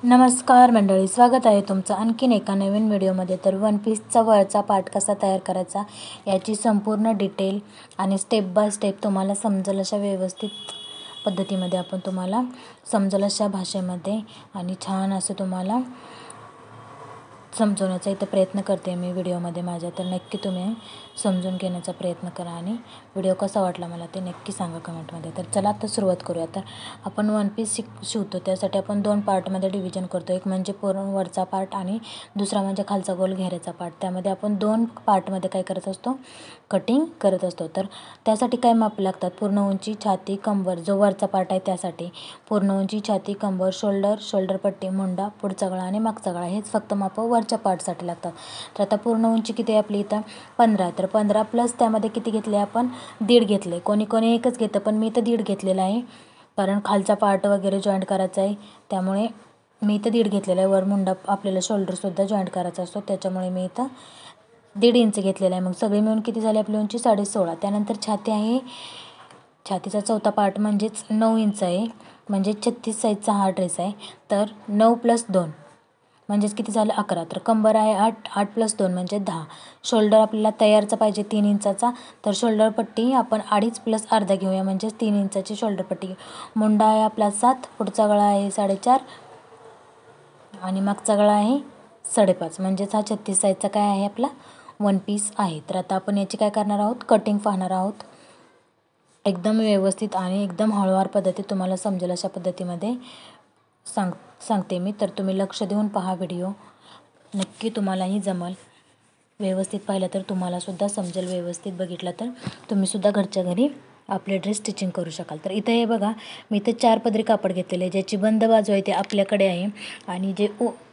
नमस्कार मंडळी, स्वागत आहे तुमचं आणखीन एका नवीन व्हिडिओमध्ये. तर वन पीसचा वरचा पार्ट कसा तयार करायचा याची संपूर्ण डिटेल आणि स्टेप बाय स्टेप तुम्हाला समजेल अशा व्यवस्थित पद्धतीमध्ये आपण तुम्हाला समजेल अशा भाषेमध्ये आणि छान असं तुम्हाला समजवण्याचा इथं प्रयत्न करते मी व्हिडिओमध्ये माझ्या. तर नक्की तुम्ही समजून घेण्याचा प्रयत्न करा आणि व्हिडिओ कसा वाटला मला ते नक्की सांगा कमेंटमध्ये. तर चला आता सुरुवात करूया. तर आपण वन पीस शिवतो त्यासाठी आपण दोन पार्टमध्ये डिव्हिजन करतो. एक म्हणजे पूर्ण वरचा पार्ट आणि दुसरा म्हणजे खालचा गोल घेऱ्याचा पार्ट. त्यामध्ये आपण दोन पार्टमध्ये काय करत असतो, कटिंग करत असतो. तर त्यासाठी काय माप लागतात, पूर्ण उंची, छाती, कंबर. जो वरचा पार्ट आहे त्यासाठी पूर्ण उंची, छाती, कंबर, शोल्डर पट्टी, मुंडा, पुढचा गळा आणि मागचा गळा हेच फक्त माप वरच्या पार्टसाठी लागतात. तर आता पूर्ण उंची किती आहे आपली इथं 15. तर 15 प्लस त्यामध्ये किती घेतले आपण, 1.5 घेतले. कोणी कोणी एकच घेतं पण मी इथं 1.5 घेतलेला आहे, कारण खालचा पार्ट वगैरे जॉईंट करायचा आहे त्यामुळे मी इथं 1.5 घेतलेला आहे. वर मुंडा आपल्याला शोल्डरसुद्धा जॉईंट करायचा असतो त्याच्यामुळे मी इथं 1.5 इंच घेतलेला आहे. मग सगळी मिळून किती झाली आपली उंची, 16.5. त्यानंतर छाती आहे, छातीचा चौथा पार्ट म्हणजेच 9 इंच आहे, म्हणजे 36 साईजचा हा ड्रेस आहे. तर 9 + 2 म्हणजेच किती झालं, 11. तर कंबर आहे 8 + 2 म्हणजे 10. शोल्डर आपल्याला तयारचा पाहिजे 3 इंचाचा, तर शोल्डर पट्टी आपण 2.5 + अर्धा घेऊया म्हणजेच 3 इंचाची शोल्डर पट्टी. मुंडा आहे आपला 7, पुढचा गळा आहे 4.5 आणि मागचा गळा आहे 5.5. म्हणजेच हा 36 साईजचा काय आहे आपला वन पीस आहे. तर आता आपण याची काय करणार आहोत, कटिंग पाहणार आहोत. एकदम व्यवस्थित आणि एकदम हळूवार पद्धतीत तुम्हाला समजेल अशा पद्धतीमध्ये सांगते मी. तर तुम्ही लक्ष देऊन पहा व्हिडिओ, नक्की तुम्हालाही जमल. व्यवस्थित पाहिलं तर तुम्हालासुद्धा समजेल, व्यवस्थित बघितलं तर तुम्हीसुद्धा घरच्या घरी आपले ड्रेस स्टिचिंग करू शकाल. तर इथं हे बघा, मी इथं 4 पदरी कापड घेतलेले आहे. ज्याची बंद बाजू आहे ते आपल्याकडे आहे आणि जे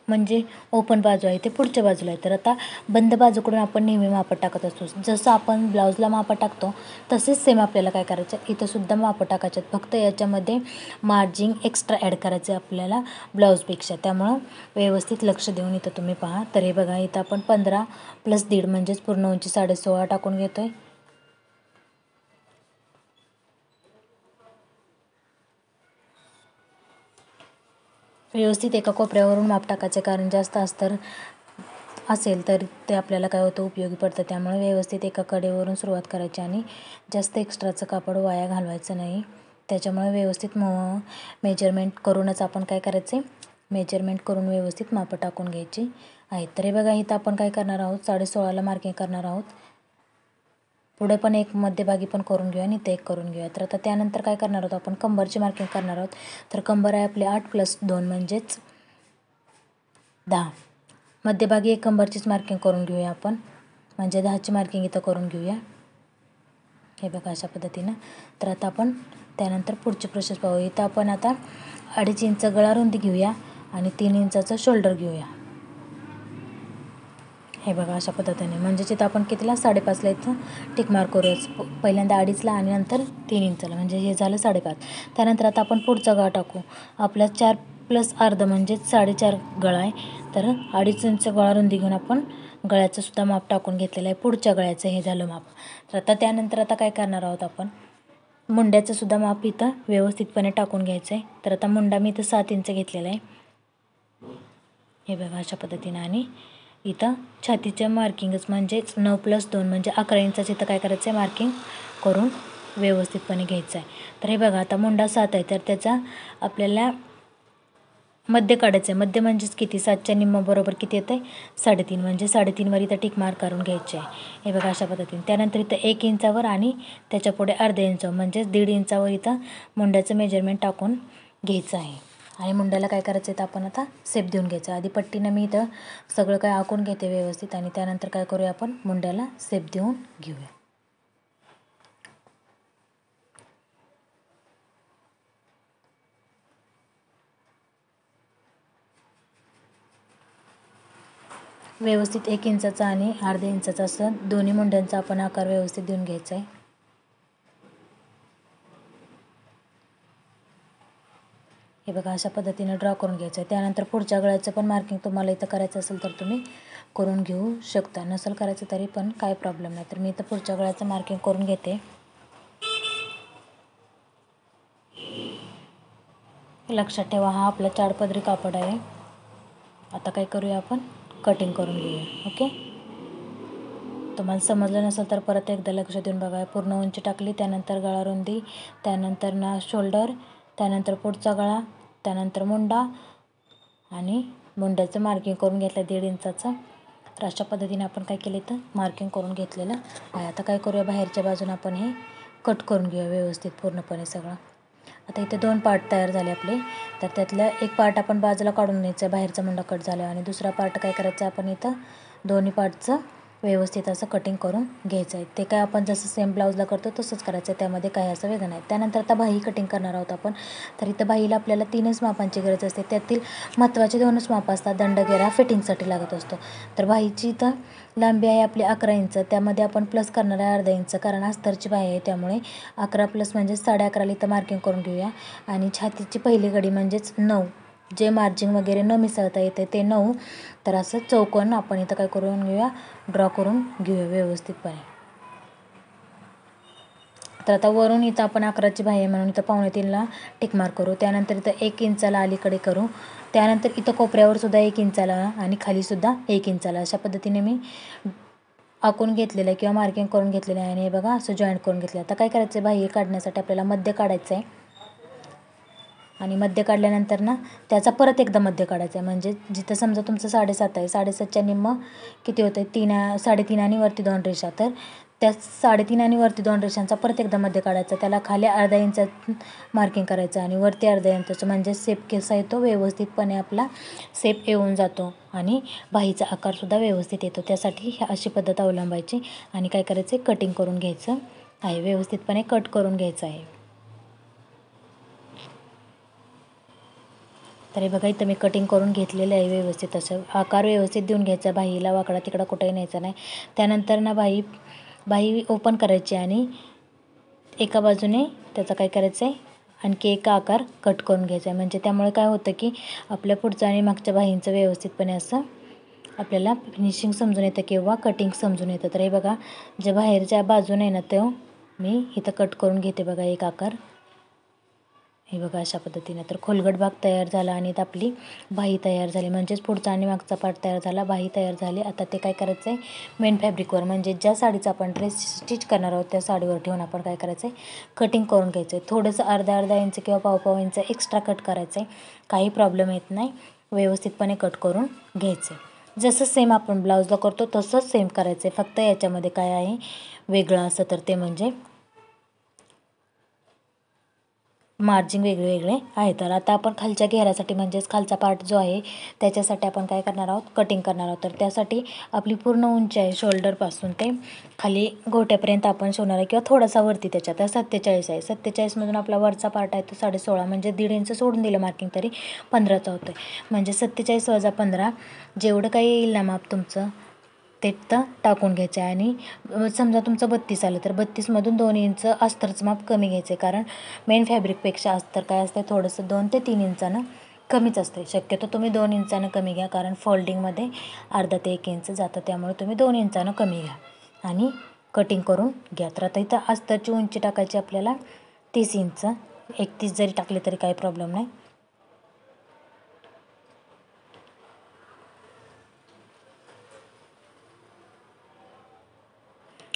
म्हणजे ओपन बाजू आहे ते पुढच्या बाजूला आहे. तर आता बंद बाजूकडून आपण नेहमी मापं टाकत असतो. जसं आपण ब्लाऊजला मापं टाकतो तसेच सेम आपल्याला काय करायचं, इथंसुद्धा मापं टाकायचं. फक्त याच्यामध्ये मार्जिन एक्स्ट्रा ॲड करायचं आपल्याला ब्लाऊजपेक्षा. त्यामुळं व्यवस्थित लक्ष देऊन इथं तुम्ही पहा. तर हे बघा, इथं आपण 15 + 1.5 म्हणजेच पूर्ण उंची 16.5 टाकून घेतो आहे. व्यवस्थित एका कोपऱ्यावरून माप टाकायचं, कारण जास्त अस्तर असेल तर ते आपल्याला काय होतं, उपयोगी पडतं. त्यामुळे व्यवस्थित एका कडेवरून सुरुवात करायची आणि जास्त एक्स्ट्राचं कापड वाया घालवायचं नाही. त्याच्यामुळे व्यवस्थित मेजरमेंट करूनच आपण काय करायचे, मेजरमेंट करून व्यवस्थित मापं टाकून घ्यायची आहेत. तर हे बघा, इथं आपण काय करणार आहोत, 16.5ला मार्किंग करणार आहोत. पुढे पण एक मध्यभागी पण करून घेऊया आणि इथे एक करून घेऊया. तर आता त्यानंतर काय करणार आहोत, आपण कंबरची मार्किंग करणार आहोत. तर कंबर आहे आपली 8 + 2 म्हणजेच 10. मध्यभागी एक कंबरचीच मार्किंग करून घेऊया आपण, म्हणजे 10ची मार्किंग इथं करून घेऊया. हे बघा अशा पद्धतीनं. तर आता आपण त्यानंतर पुढची प्रोसेस पाहू. इथं आपण आता 2.5 इंच गळा रुंदी घेऊया आणि 3 इंचाचं शोल्डर घेऊया. हे बघा अशा पद्धतीने, म्हणजेच इथं आपण कितीला, 5.5ला इथं टिक मार्क करूया. पहिल्यांदा 2.5ला आणि नंतर 3 इंचाला, म्हणजे हे झालं 5.5. त्यानंतर आता आपण पुढचा गळा टाकू. आपला 4 + अर्धा म्हणजेच 4.5 गळा आहे. तर 2.5 इंच गळा रुंदी घेऊन आपण गळ्याचं सुद्धा माप टाकून घेतलेलं आहे. पुढच्या गळ्याचं हे झालं माप. तर आता त्यानंतर आता काय करणार आहोत, आपण मुंड्याचं सुद्धा माप इथं व्यवस्थितपणे टाकून घ्यायचं आहे. तर आता मुंडा मी इथं 7 इंच घेतलेला आहे. हे बघा अशा पद्धतीनं. आणि इथं छातीच्या मार्किंगच म्हणजेच 9 + 2 म्हणजे 11 इंचाचं इथं काय करायचं आहे, मार्किंग करून व्यवस्थितपणे घ्यायचं आहे. तर हे बघा, आता मुंडा 7 आहे तर त्याचा आपल्याला मध्य काढायचं आहे. मध्य म्हणजेच किती, 7च्या निम्मा बरोबर किती येतं आहे, 3.5. म्हणजे 3.5वर इथं टिक मार्क करून घ्यायचे आहे. हे बघा अशा पद्धतीने. त्यानंतर इथं 1 इंचावर आणि त्याच्या पुढे अर्ध्या इंचावर म्हणजेच 1.5 इंचावर इथं मुंड्याचं मेजरमेंट टाकून घ्यायचं आहे. आणि मुंड्याला काय करायचं आहे, तर आपण आता सेप देऊन घ्यायचं. आधी पट्टीनं मी इथं सगळं काय आखून घेते व्यवस्थित आणि त्यानंतर काय करूया, आपण मुंड्याला सेप देऊन घेऊया. व्यवस्थित 1 इंचाचा आणि अर्ध्या इंचाचा असं दोन्ही मुंड्यांचा आपण आकार व्यवस्थित देऊन घ्यायचा आहे. हे बघा अशा पद्धतीने ड्रॉ करून घ्यायचं आहे. त्यानंतर पुढच्या गळ्याचं पण मार्किंग तुम्हाला इथं करायचं असेल तर तुम्ही करून घेऊ शकता, नसेल करायचं तरी पण काय प्रॉब्लेम नाही. तर मी इथं पुढच्या गळ्याचं मार्किंग करून घेते. लक्षात ठेवा, हा आपला 4 पदरी कापड आहे. आता काय करूया, आपण कटिंग करून घेऊया. ओके, तुम्हाला समजलं नसेल तर परत एकदा लक्ष देऊन बघा. पूर्ण उंची टाकली, त्यानंतर गळा रुंदी, त्यानंतर ना शोल्डर, त्यानंतर पुढचा गळा, त्यानंतर मुंडा आणि मुंड्याचं मार्किंग करून घेतलं 1.5 इंचाचं. तर अशा पद्धतीने आपण काय केलं तर मार्किंग करून घेतलेलं आहे. आता काय करूया, बाहेरच्या बाजूने आपण हे कट करून घेऊया व्यवस्थित पूर्णपणे सगळं. आता इथे 2 पार्ट तयार झाले आपले. तर त्यातला एक पार्ट आपण बाजूला काढून न्यायचं आहे, बाहेरचा मुंडा कट झाला. आणि दुसरा पार्ट काय करायचं, आपण इथं दोन्ही पार्टचं व्यवस्थित असं कटिंग करून घ्यायचं आहे. ते काय आपण जसं सेम ब्लाऊजला करतो तसंच करायचं आहे, त्यामध्ये काही असं वेगळं नाही. त्यानंतर आता बाही कटिंग करणार आहोत आपण. तर इथं बाहीला आपल्याला 3च मापांची गरज असते. त्यातील महत्त्वाचे 2च माप असतात. दंडगेरा फिटिंगसाठी लागत असतो. तर बाहीची इथं लांबी आहे आपली 11 इंच. त्यामध्ये आपण प्लस करणार आहे अर्धा इंच, कारण अस्तरची बाही आहे, त्यामुळे 11 प्लस म्हणजे 11.5 इथं मार्किंग करून घेऊया. आणि छातीची पहिली गडी म्हणजेच 9, जे मार्जिन वगैरे न मिसळता येते ते 9. तर असं चौकोन आपण इथं काय करून घेऊया, ड्रॉ करून घेऊया व्यवस्थितपणे. तर आता वरून इथं आपण 11ची बाही आहे म्हणून इथं 2.25ला टिकमार्क करू. त्यानंतर इथं 1 इंचाला अलीकडे करू. त्यानंतर इथं कोपऱ्यावर सुद्धा 1 इंचाला आणि खालीसुद्धा 1 इंचाला अशा पद्धतीने मी आखून घेतलेलं आहे किंवा मार्किंग करून घेतलेलं आहे. आणि हे बघा असं जॉईंट करून घेतलं. आता काय करायचं आहे, बाही काढण्यासाठी आपल्याला मध्य काढायचं आहे. आणि मध्य काढल्यानंतर ना त्याचा परत एकदा मध्य काढायचं आहे. म्हणजे जिथं समजा तुमचं 7.5 आहे, 7.5च्या निम्मं किती होतं, 3.5 आणि वरती 2 रेषा. तर त्या 3.5 आणि वरती 2 रेषांचा परत एकदा मध्य काढायचा. त्याला खाली अर्धा इंच मार्किंग करायचं आणि वरती अर्धा इंचाचं, म्हणजे शेप कसा येतो, व्यवस्थितपणे आपला शेप येऊन जातो आणि बाहीचा आकारसुद्धा व्यवस्थित येतो. त्यासाठी अशी पद्धत अवलंबायची. आणि काय करायचं आहे, कटिंग करून घ्यायचं आहे, व्यवस्थितपणे कट करून घ्यायचं आहे. तर हे बघा, इथं मी कटिंग करून घेतलेलं आहे व्यवस्थित. असं आकार व्यवस्थित देऊन घ्यायचा, बाहीला वाकडा तिकडा कुठेही न्यायचा नाही. त्यानंतर ना बाही ओपन करायची आणि एका बाजूने त्याचा काय करायचं आहे, आणखी एक आकार कट करून घ्यायचा आहे. म्हणजे त्यामुळे काय होतं की आपल्या पुढच्या आणि मागच्या बाहींचं व्यवस्थितपणे असं आपल्याला फिनिशिंग समजून येतं किंवा कटिंग समजून येतं. तर हे बघा, जे बाहेरच्या बाजूने आहे ना, तो मी इथं कट करून घेते बघा एक आकार. हे बघा अशा पद्धतीने. तर खोलगट भाग तयार झाला आणि इथं आपली बाही तयार झाली. म्हणजेच पुढचा आणि मागचा पार्ट तयार झाला, बाही तयार झाली. आता ते काय करायचं आहे, मेन फॅब्रिकवर म्हणजे ज्या साडीचा आपण ड्रेस स्टिच करणार आहोत त्या साडीवर ठेवून आपण काय करायचं आहे, कटिंग करून घ्यायचं आहे. थोडंसं अर्धा इंच किंवा पाव इंच एक्स्ट्रा कट करायचं आहे, काही प्रॉब्लेम येत नाही. व्यवस्थितपणे कट करून घ्यायचं आहे. जसं सेम आपण ब्लाऊजला करतो तसंच सेम करायचं आहे. फक्त याच्यामध्ये काय आहे वेगळं असं, तर ते म्हणजे मार्जिन वेगळे आहे. तर आता आपण खालच्या घेऱ्यासाठी म्हणजेच खालचा पार्ट जो आहे त्याच्यासाठी आपण काय करणार आहोत, कटिंग करणार आहोत. तर त्यासाठी आपली पूर्ण उंची आहे शोल्डरपासून ते खाली गोट्यापर्यंत आपण शिवणार आहे किंवा थोडासा वरती त्याच्यात. तर 47 आहे. 47मधून आपला वरचा पार्ट आहे तो 16.5, म्हणजे 1.5 इंच सोडून दिलं मार्किंग तरी 15चा होतं आहे. म्हणजे 47 वजा 15 जेवढं काही येईल ना माप तुमचं ते तर टाकून घ्यायचं आहे. आणि समजा तुमचं 32 आलं तर 32मधून 2 इंच अस्तरचं माप कमी घ्यायचं आहे, कारण मेन फॅब्रिकपेक्षा अस्तर काय असतं थोडंसं 2 ते 3 इंचानं कमीच असते. शक्यतो तुम्ही 2 इंचानं कमी घ्या, कारण फोल्डिंगमध्ये अर्धा ते 1 इंच जातं, त्यामुळे तुम्ही 2 इंचानं कमी घ्या आणि कटिंग करून घ्या. तर आता इथं अस्तरची उंची टाकायची आपल्याला 30 इंच. 31 जरी टाकले तरी काही प्रॉब्लेम नाही.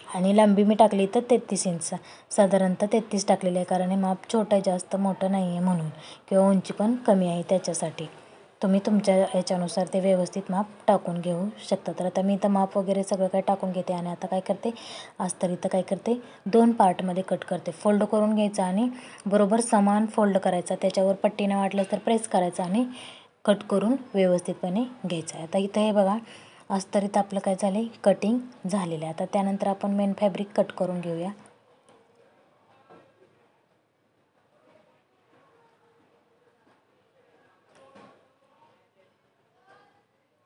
आणि लांबी मी टाकली तर 33 इंच, साधारणतः 33 टाकलेली आहे, कारण हे माप छोटं आहे, जास्त मोठं नाही आहे म्हणून, किंवा उंची पण कमी आहे त्याच्यासाठी. तुम्ही तुमच्या याच्यानुसार ते व्यवस्थित माप टाकून घेऊ शकता. तर आता मी इथं माप वगैरे सगळं काय टाकून घेते. आणि आता काय करते, अस्तर इथं काय करते 2 पार्टमध्ये कट करते. फोल्ड करून घ्यायचं आणि बरोबर समान फोल्ड करायचा, त्याच्यावर पट्टीनं वाटलं तर प्रेस करायचं आणि कट करून व्यवस्थितपणे घ्यायचं आहे. आता इथं हे बघा, अस्तर इथं आपलं काय झालं आहे, कटिंग झालेलं आहे. आता त्यानंतर आपण मेन फॅब्रिक कट करून घेऊया.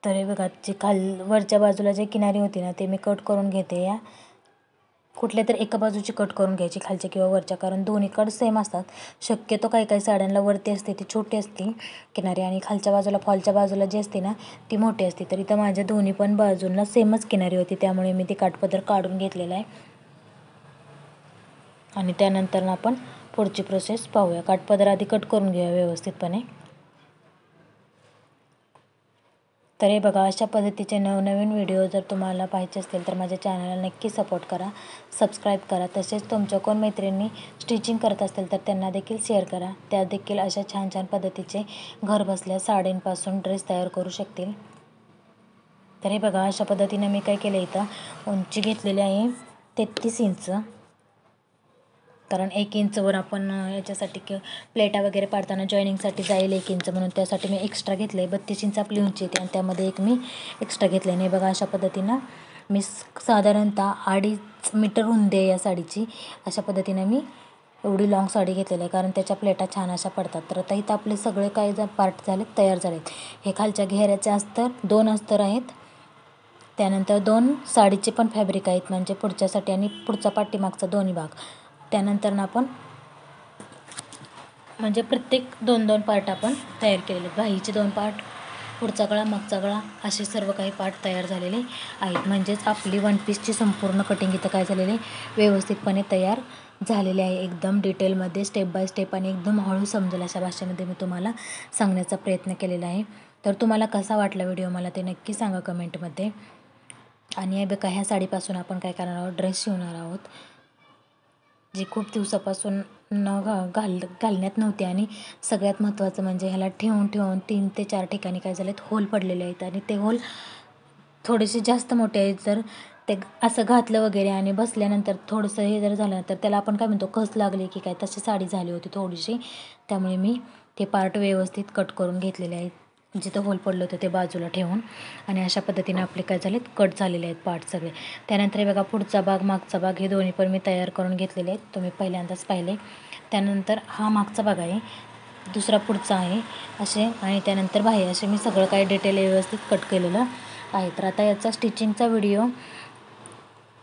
तर हे बघा, जे वरच्या बाजूला जे किनारी होती ना ते मी कट करून घेते. या कुठल्या तर एका बाजूची कट करून घ्यायची, खालच्या किंवा वरच्या, कारण दोन्ही कट सेम असतात. शक्यतो काही साड्यांना वरती असते ती छोटी असते किनारी, आणि खालच्या बाजूला फॉलच्या बाजूला जी असते ना ती मोठी असते. तर इथं माझ्या दोन्ही पण बाजूंना सेमच किनारी होती, त्यामुळे मी ती काठपदर काढून घेतलेला आहे. आणि त्यानंतर आपण पुढची प्रोसेस पाहूया. काठपदर आधी कट करून घेऊया व्यवस्थितपणे. तर हे बघा, अशा पद्धतीचे नवनवीन व्हिडिओ जर तुम्हाला पाहायचे असतील तर माझ्या चॅनलला नक्की सपोर्ट करा, सबस्क्राईब करा. तसेच तुमच्या कोण मैत्रिणी स्टिचिंग करत असतील तर त्यांना देखील शेअर करा. त्या देखील अशा छान छान पद्धतीचे घर बसल्या साडींपासून ड्रेस तयार करू शकतील. तर हे बघा, अशा पद्धतीने मी काय केलं, इथं उंची घेतलेली आहे 33 इंच. कारण 1 इंचवर आपण याच्यासाठी प्लेटा वगैरे पाडताना जॉईनिंगसाठी जाईल 1 इंच, म्हणून त्यासाठी मी एक्स्ट्रा घेतलं आहे. 32 इंच आपली उंची येते आणि त्यामध्ये एक मी एक्स्ट्रा घेतलं आहे. नाही बघा, अशा पद्धतीनं मी साधारणतः 2.5 मीटर रुंदी आहे या साडीची. अशा पद्धतीने मी एवढी लॉंग साडी घेतलेली आहे, कारण त्याच्या प्लेटा छान अशा पडतात. तर आता इथं आपले सगळे काही पार्ट झालेत, तयार झालेत. हे खालच्या घेऱ्याचे अस्तर 2 अस्तर आहेत. त्यानंतर 2 साडीचे पण फॅब्रिक आहेत, म्हणजे पुढच्यासाठी आणि पुढचा पाठीमागचा दोन्ही भाग. त्यानंतर आपण म्हणजे प्रत्येक 2-2 पार्ट आपण तयार केलेले आहेत. बाहीचे 2 पार्ट, पुढचा गळा, मागचा गळा, असे सर्व काही पार्ट तयार झालेले आहेत. म्हणजेच आपली वन पीसची संपूर्ण कटिंग इथं काय झालेली व्यवस्थितपणे तयार झालेली आहे. एकदम डिटेलमध्ये स्टेप बाय स्टेप आणि एकदम हळू समजेल अशा भाषेमध्ये मी तुम्हाला सांगण्याचा प्रयत्न केलेला आहे. तर तुम्हाला कसा वाटला व्हिडिओ मला ते नक्की सांगा कमेंटमध्ये. आणि हे बघा, ह्या साडीपासून आपण काय करणार आहोत, ड्रेस शिवणार आहोत, जी खूप दिवसापासून घालण्यात नव्हती. आणि सगळ्यात महत्त्वाचं म्हणजे ह्याला ठेवून 3 ते 4 ठिकाणी काय झालेत, होल पडलेले आहेत. आणि ते होल थोडेसे जास्त मोठे आहेत. जर ते असं घातलं वगैरे आणि बसल्यानंतर थोडंसं हे जर झालं तर त्याला आपण काय म्हणतो, कस लागली की काय, तशी साडी झाली होती थोडीशी. त्यामुळे मी ते पार्ट व्यवस्थित कट करून घेतलेले आहेत, जिथं होल पडलं होतं ते बाजूला ठेवून. आणि अशा पद्धतीने आपले काय झालेत, कट झालेले आहेत पार्ट सगळे. त्यानंतर हे बघा, पुढचा भाग, मागचा भाग, हे दोन्ही पण मी तयार करून घेतलेले आहेत, तुम्ही पहिल्यांदाच पाहिले. त्यानंतर हा मागचा भाग आहे, दुसरा पुढचा आहे असे, आणि त्यानंतर बाहेर असे मी सगळं काही डिटेल व्यवस्थित कट केलेलं आहे. तर आता याचा स्टिचिंगचा व्हिडिओ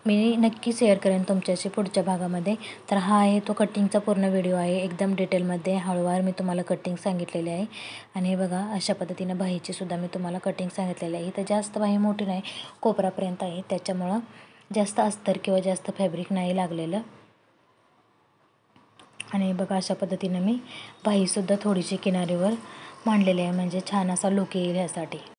मी नक्की शेअर करेन तुमच्याशी पुढच्या भागामध्ये. तर हा आहे तो कटिंगचा पूर्ण व्हिडिओ आहे, एकदम डिटेलमध्ये हळूवार मी तुम्हाला कटिंग सांगितलेली आहे. आणि हे बघा, अशा पद्धतीनं बाहीची सुद्धा मी तुम्हाला कटिंग सांगितलेली आहे. तर जास्त बाही मोठी नाही, कोपरापर्यंत आहे, त्याच्यामुळं जास्त अस्तर किंवा जास्त फॅब्रिक नाही लागलेलं. आणि बघा, अशा पद्धतीनं मी बाहीसुद्धा थोडीशी किनारीवर मांडलेली आहे, म्हणजे छान असा लुक येईल ह्यासाठी.